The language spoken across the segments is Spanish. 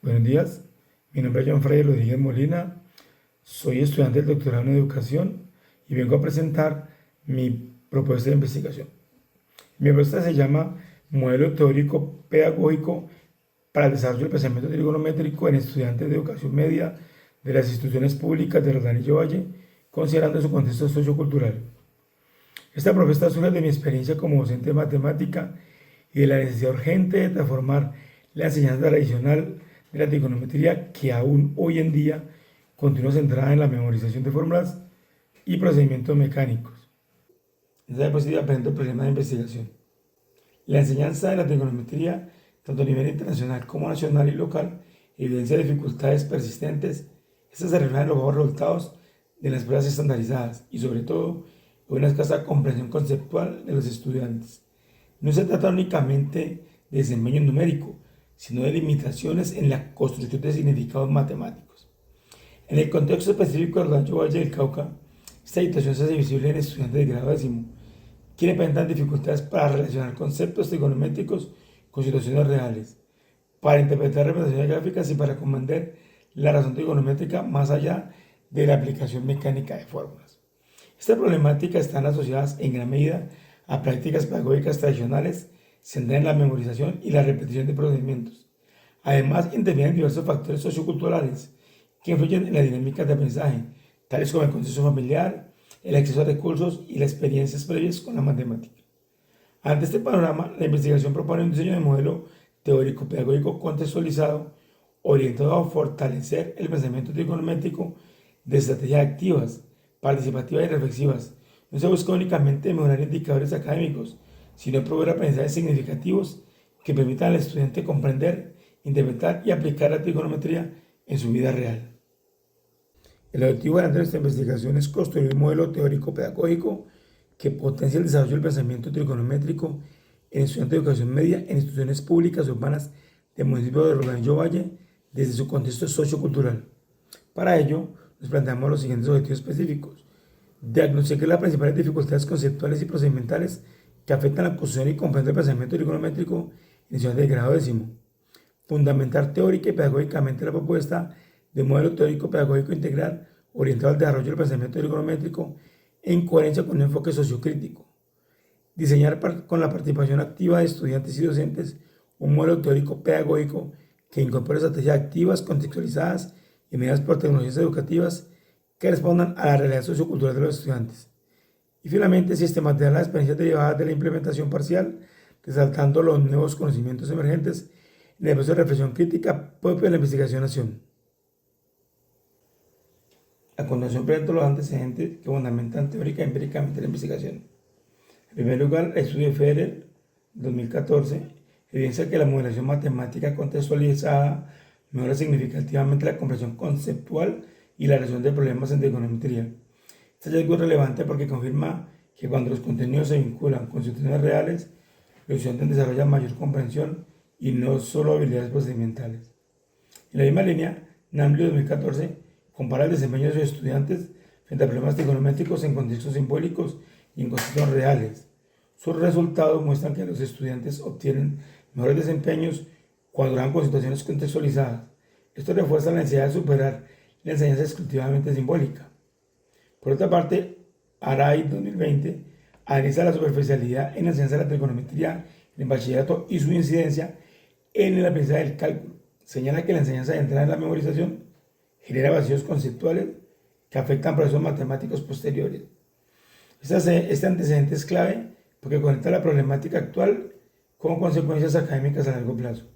Buenos días, mi nombre es John Freddy Rodríguez Molina, soy estudiante del doctorado en educación y vengo a presentar mi propuesta de investigación. Mi propuesta se llama Modelo Teórico Pedagógico para el Desarrollo del Pensamiento Trigonométrico en Estudiantes de Educación Media de las instituciones públicas de Rodanillo Valle, considerando su contexto sociocultural. Esta propuesta surge de mi experiencia como docente de matemática y de la necesidad urgente de transformar la enseñanza tradicional de la trigonometría que aún hoy en día continúa centrada en la memorización de fórmulas y procedimientos mecánicos. En esta diapositiva presento el problema de investigación. La enseñanza de la trigonometría, tanto a nivel internacional como nacional y local, evidencia dificultades persistentes. Estas se reflejan en los bajos resultados de las pruebas estandarizadas y, sobre todo, en una escasa comprensión conceptual de los estudiantes. No se trata únicamente de desempeño numérico, sino de limitaciones en la construcción de significados matemáticos. En el contexto específico del Rancho Valle del Cauca, esta situación se hace visible en estudiantes de grado décimo, quienes presentan dificultades para relacionar conceptos trigonométricos con situaciones reales, para interpretar representaciones gráficas y para comprender la razón trigonométrica más allá de la aplicación mecánica de fórmulas. Estas problemáticas están asociadas en gran medida a prácticas pedagógicas tradicionales centradas en la memorización y la repetición de procedimientos. Además, intervienen diversos factores socioculturales que influyen en la dinámica de aprendizaje, tales como el contexto familiar, el acceso a recursos y las experiencias previas con la matemática. Ante este panorama, la investigación propone un diseño de modelo teórico-pedagógico contextualizado orientado a fortalecer el pensamiento trigonométrico de estrategias activas, participativas y reflexivas. No se busca únicamente mejorar indicadores académicos, sino proveer aprendizajes significativos que permitan al estudiante comprender, interpretar y aplicar la trigonometría en su vida real. El objetivo de esta investigación es construir un modelo teórico-pedagógico que potencie el desarrollo del pensamiento trigonométrico en estudiantes de educación media en instituciones públicas urbanas del municipio de Rodanillo Valle desde su contexto sociocultural. Para ello, nos planteamos los siguientes objetivos específicos. Diagnosticar las principales dificultades conceptuales y procedimentales que afectan la construcción y comprensión del pensamiento trigonométrico en estudiantes de grado décimo. Fundamentar teórica y pedagógicamente la propuesta de un modelo teórico pedagógico integral orientado al desarrollo del pensamiento trigonométrico en coherencia con un enfoque sociocrítico. Diseñar con la participación activa de estudiantes y docentes un modelo teórico pedagógico que incorpore estrategias activas, contextualizadas y medidas por tecnologías educativas que respondan a la realidad sociocultural de los estudiantes. Y finalmente, sistematizar las experiencias derivadas de la implementación parcial, resaltando los nuevos conocimientos emergentes en el proceso de reflexión crítica propio de la investigación-acción. A continuación presento los antecedentes que fundamentan teórica y empíricamente la investigación. En primer lugar, el estudio de Federer, 2014, evidencia que la modelación matemática contextualizada mejora significativamente la comprensión conceptual y la resolución de problemas en trigonometría. Este hallazgo es relevante porque confirma que cuando los contenidos se vinculan con situaciones reales, los estudiantes desarrollan mayor comprensión y no solo habilidades procedimentales. En la misma línea, Namblio 2014 compara el desempeño de sus estudiantes frente a problemas trigonométricos en contextos simbólicos y en contextos reales. Sus resultados muestran que los estudiantes obtienen mejores desempeños cuando trabajan con situaciones contextualizadas. Esto refuerza la necesidad de superar la enseñanza exclusivamente simbólica. Por otra parte, Aray 2020 analiza la superficialidad en la enseñanza de la trigonometría en el bachillerato y su incidencia en el aprendizaje del cálculo. Señala que la enseñanza centrada en la memorización genera vacíos conceptuales que afectan procesos matemáticos posteriores. Este antecedente es clave porque conecta la problemática actual con consecuencias académicas a largo plazo.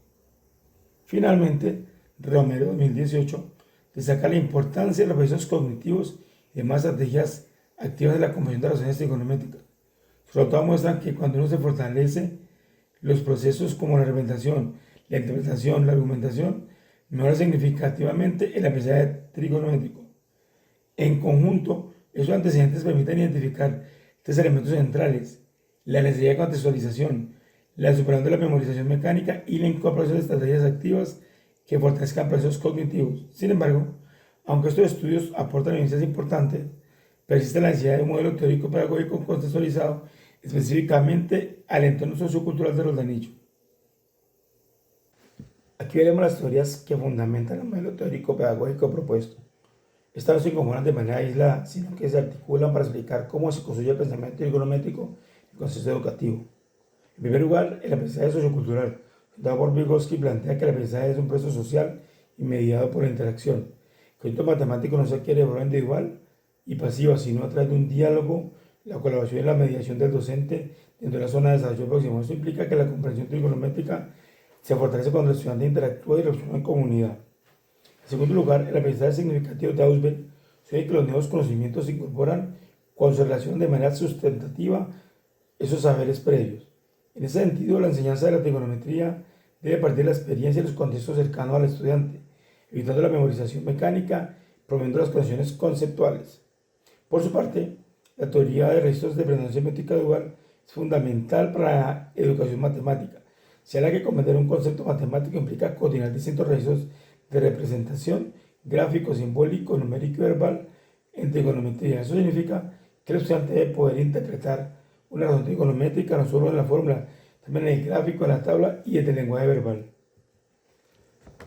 Finalmente, Romero 2018 destaca la importancia de los procesos cognitivos y demás estrategias activas de la comprensión de razones trigonométricas. Sobre todo muestran que cuando uno se fortalece, los procesos como la representación, la interpretación, la argumentación, mejora significativamente el aprendizaje trigonométrico. En conjunto, esos antecedentes permiten identificar tres elementos centrales: la necesidad de contextualización, la superación de la memorización mecánica y la incorporación de estrategias activas que fortalezcan procesos cognitivos. Sin embargo, aunque estos estudios aportan evidencias importantes, persiste la necesidad de un modelo teórico pedagógico contextualizado específicamente al entorno sociocultural de los Rodanillo. Aquí veremos las teorías que fundamentan el modelo teórico pedagógico propuesto. Estas no se incorporan de manera aislada, sino que se articulan para explicar cómo se construye el pensamiento trigonométrico en el contexto educativo. En primer lugar, el aprendizaje sociocultural, dado por Vygotsky, plantea que el aprendizaje es un proceso social y mediado por la interacción. El concepto matemático no se adquiere de forma individual y pasiva, sino a través de un diálogo, la colaboración y la mediación del docente dentro de la zona de desarrollo próximo. Esto implica que la comprensión trigonométrica se fortalece cuando el estudiante interactúa y reflexiona en comunidad. En segundo lugar, el aprendizaje significativo de Ausubel sugiere que los nuevos conocimientos se incorporan cuando se relacionan de manera sustentativa esos saberes previos. En ese sentido, la enseñanza de la trigonometría debe partir de la experiencia y los contextos cercanos al estudiante, evitando la memorización mecánica, promoviendo las conexiones conceptuales. Por su parte, la teoría de registros de aprendizaje semiótica dual es fundamental para la educación matemática. Señala que comprender un concepto matemático implica coordinar distintos registros de representación, gráfico, simbólico, numérico y verbal en trigonometría. Eso significa que el estudiante debe poder interpretar una razón trigonométrica no solo en la fórmula, también en el gráfico, en la tabla y en el lenguaje verbal.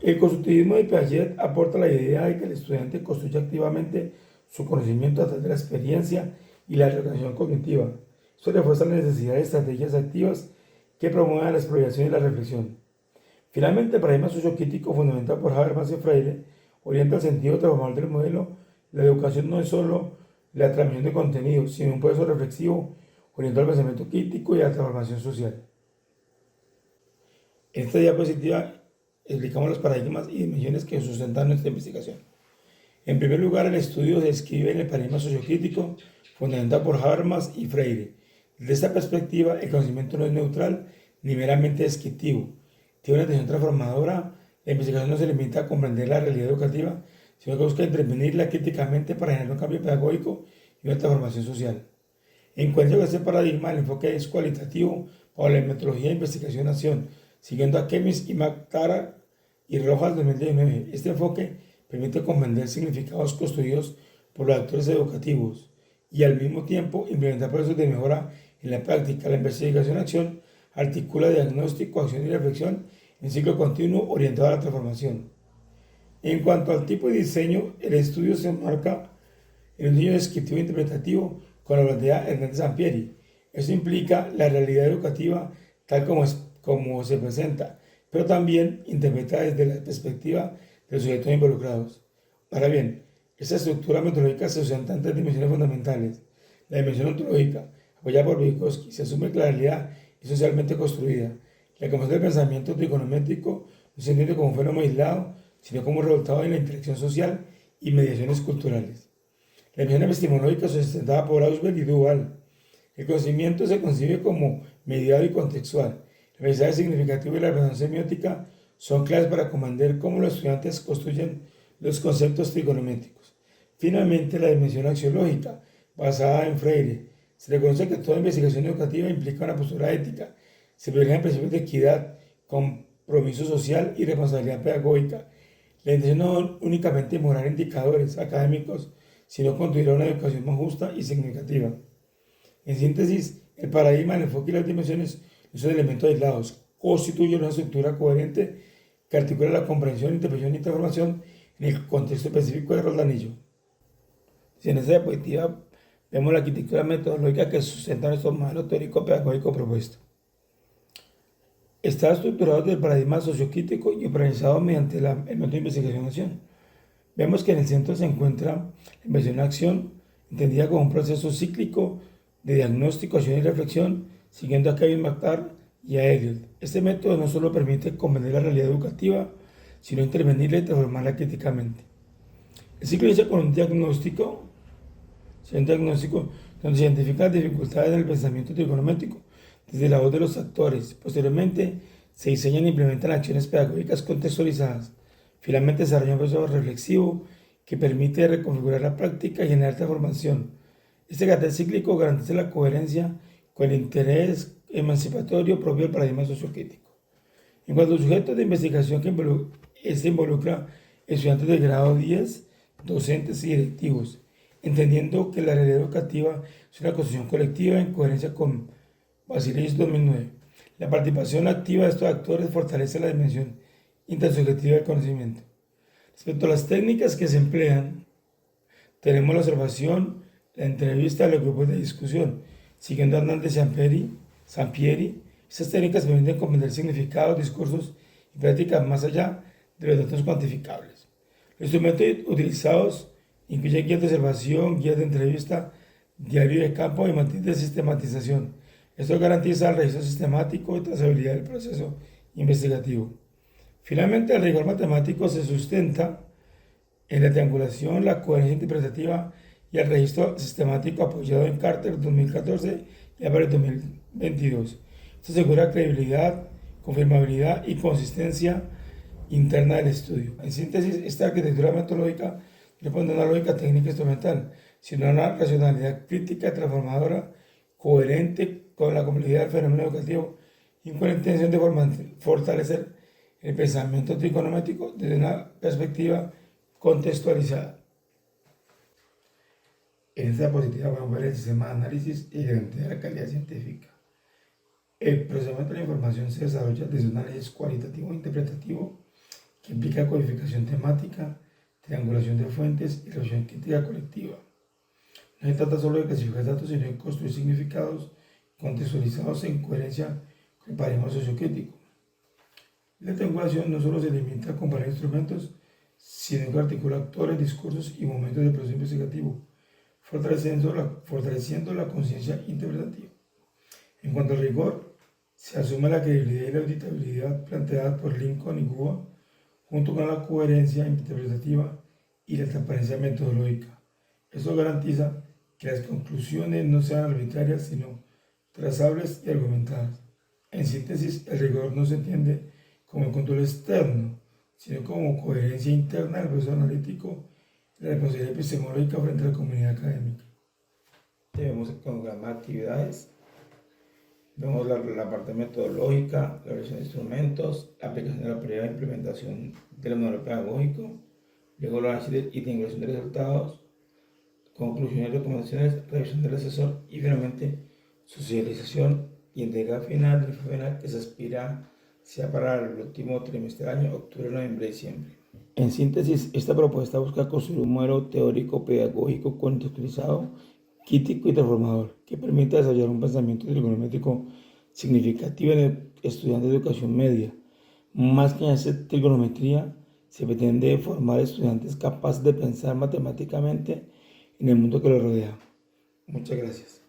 El constructivismo de Piaget aporta la idea de que el estudiante construye activamente su conocimiento a través de la experiencia y la reorganización cognitiva. Esto refuerza la necesidad de estrategias activas que promuevan la exploración y la reflexión. Finalmente, el paradigma sociocrítico fundamentado por Habermas y Freire orienta el sentido transformador del modelo. La educación no es solo la transmisión de contenido, sino un proceso reflexivo orientado al pensamiento crítico y a la transformación social. En esta diapositiva explicamos los paradigmas y dimensiones que sustentan nuestra investigación. En primer lugar, el estudio se describe en el paradigma sociocrítico fundamentado por Habermas y Freire. Desde esta perspectiva, el conocimiento no es neutral ni meramente descriptivo. Tiene una intención transformadora. La investigación no se limita a comprender la realidad educativa, sino que busca intervenirla críticamente para generar un cambio pedagógico y una transformación social. En cuanto a este paradigma, el enfoque es cualitativo para la metodología de investigación-acción, siguiendo a Kemis y McTaggart y Rojas 2019. Este enfoque permite comprender significados construidos por los actores educativos y al mismo tiempo implementar procesos de mejora en la práctica. La investigación-acción articula diagnóstico, acción y reflexión en ciclo continuo orientado a la transformación. En cuanto al tipo de diseño, el estudio se enmarca en un diseño descriptivo e interpretativo con la plantea Hernández Sampieri. Esto implica la realidad educativa tal como se presenta, pero también interpreta desde la perspectiva de los sujetos involucrados. Ahora bien, esta estructura metodológica se sustenta en tres dimensiones fundamentales. La dimensión ontológica, apoyada por Vygotsky, se asume que la realidad es socialmente construida. La capacidad del pensamiento trigonométrico no se entiende como un fenómeno aislado, sino como resultado de la interacción social y mediaciones culturales. La dimensión epistemológica se sustentaba por Ausubel y Duval. El conocimiento se concibe como mediado y contextual. El aprendizaje significativo y la representación semiótica son claves para comprender cómo los estudiantes construyen los conceptos trigonométricos. Finalmente, la dimensión axiológica, basada en Freire. Se reconoce que toda investigación educativa implica una postura ética. Se privilegian principios de equidad, compromiso social y responsabilidad pedagógica. La intención no es únicamente mejorar indicadores académicos, sino contribuir a una educación más justa y significativa. En síntesis, el paradigma, el enfoque y las dimensiones no son elementos aislados, constituyen una estructura coherente que articula la comprensión, interpretación y transformación en el contexto específico de Roldanillo. Si en esta diapositiva vemos la arquitectura metodológica que sustenta nuestro modelo teórico pedagógico propuesto. Está estructurado desde el paradigma sociocrítico y organizado mediante el método de investigación-acción. Vemos que en el centro se encuentra la investigación-acción, entendida como un proceso cíclico de diagnóstico, acción y reflexión, siguiendo a Kevin McTaggart y a Eliot. Este método no solo permite comprender la realidad educativa, sino intervenirla y transformarla críticamente. El ciclo inicia con un diagnóstico donde se identifican las dificultades del pensamiento trigonométrico desde la voz de los actores. Posteriormente, se diseñan e implementan acciones pedagógicas contextualizadas. Finalmente, se desarrolla un proceso reflexivo que permite reconfigurar la práctica y generar transformación. Este carácter cíclico garantiza la coherencia con el interés emancipatorio propio del paradigma sociocrítico. En cuanto a los sujetos de investigación que se involucra estudiantes de grado 10, docentes y directivos, entendiendo que la realidad educativa es una construcción colectiva en coherencia con Basileus 2009. La participación activa de estos actores fortalece la dimensión intersubjetiva del conocimiento. Respecto a las técnicas que se emplean, tenemos la observación, la entrevista, los grupos de discusión. Siguiendo a Hernández Sampieri, estas técnicas permiten comprender significados, discursos y prácticas más allá de los datos cuantificables. Los instrumentos utilizados incluyen guías de observación, guías de entrevista, diario de campo y matriz de sistematización. Esto garantiza el registro sistemático y trazabilidad del proceso investigativo. Finalmente, el rigor matemático se sustenta en la triangulación, la coherencia interpretativa y el registro sistemático apoyado en Carter 2014 y Álvarez 2022. Esto asegura credibilidad, confirmabilidad y consistencia interna del estudio. En síntesis, esta arquitectura metodológica no responde a una lógica técnica instrumental, sino a una racionalidad crítica transformadora, coherente con la complejidad del fenómeno educativo y con la intención de fortalecer el pensamiento trigonométrico desde una perspectiva contextualizada. En esta diapositiva vamos a ver el sistema de análisis y garantía de la calidad científica. El procesamiento de la información se desarrolla desde un análisis cualitativo e interpretativo que implica codificación temática, triangulación de fuentes y revisión crítica colectiva. No se trata solo de clasificar datos, sino de construir significados contextualizados en coherencia con el paradigma sociocrítico. La triangulación no solo se limita a comparar instrumentos, sino que articula actores, discursos y momentos del proceso investigativo, fortaleciendo la conciencia interpretativa. En cuanto al rigor, se asume la credibilidad y la auditabilidad planteadas por Lincoln y Guba, junto con la coherencia interpretativa y la transparencia metodológica. Esto garantiza que las conclusiones no sean arbitrarias, sino trazables y argumentadas. En síntesis, el rigor no se entiende como el control externo, sino como coherencia interna del proceso analítico y la responsabilidad epistemológica frente a la comunidad académica. Vemos el cronograma de actividades, vemos la parte metodológica, la revisión de instrumentos, la aplicación de la previa de implementación del modelo pedagógico, luego la análisis y triangulación de resultados, conclusiones y recomendaciones, revisión del asesor y finalmente socialización y entrega final del informe final que se aspira sea para el último trimestre del año, octubre, noviembre y diciembre. En síntesis, esta propuesta busca construir un modelo teórico pedagógico contextualizado, crítico y transformador que permita desarrollar un pensamiento trigonométrico significativo en el estudiante de educación media. Más que en hacer trigonometría, se pretende formar estudiantes capaces de pensar matemáticamente en el mundo que los rodea. Muchas gracias.